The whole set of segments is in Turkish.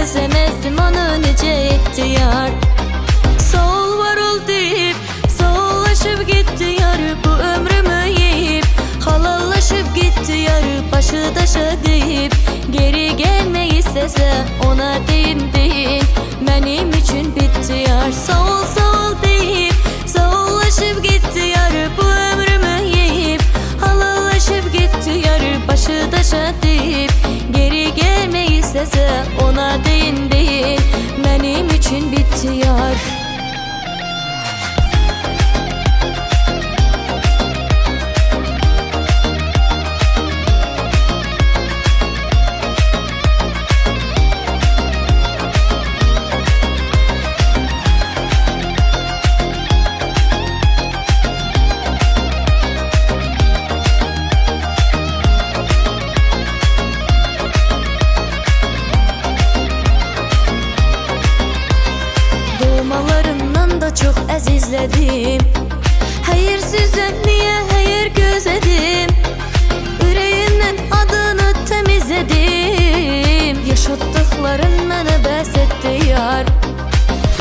gözlemezdim onu nece etti yar. Sol var ol deyip sollaşıp gitti yar. Bu ömrümü yiyip halallaşıp gitti yar. Başı daşa deyip geri gelmeyi istese ona deyin deyin, benim için bitti yar. Sol sol deyip sollaşıp gitti yar. Bu ömrümü yiyip halallaşıp gitti yar. Başı daşa deyip geri gelmeyi istese ona deyin deyin, benim için bitti yar. Doğmalarından da çok əzizlədim. Həyirsizdən niyə həyir gözlədim? Ürəyimdən adını təmizlədim. Yaşatdıqların mənə bəs etdi yar.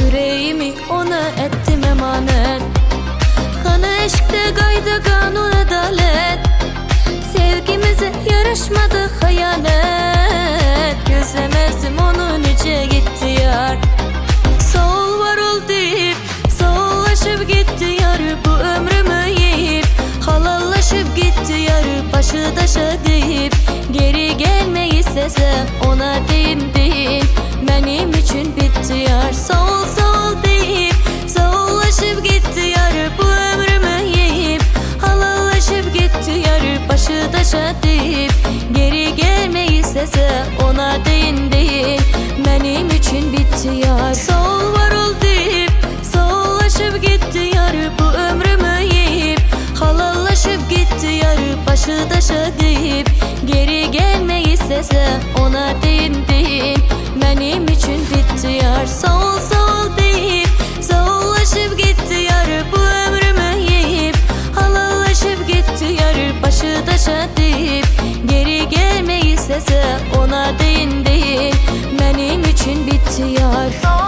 Ürəyimi ona etdim əmanət. Xana eşqdə qayda qanun ədalət. Sevgimizə yaraşmadı xəyanət. Gözləməzdim onu necə gitti yar. Sol var ol deyip sollaşıp gitti yar. Bu ömrümü yiyip halallaşıp gitti yar. Başı daşa deyip geri gelmeyi istese ona deyin deyin, benim için bitti yar. Sol sol deyip sollaşıp gitti yar. Bu ömrümü yiyip halallaşıp gitti yar. Başı daşa deyip geri gelmeyi istese ona deyin deyin, benim için bitti yar. Sol var ol deyip sollaşıp gitti yar. Bu ömrümü yiyip halallaşıp gitti yar. Başı daşa deyip geri gelmeyi istese ona deyin deyin, benim için bitti yar. Sol sol deyip sollaşıp gitti yar. Bu ömrümü yiyip halallaşıp gitti yar. Başı daşa deyip geri gelmeyi istese ona deyin deyin, benim için bitti yar.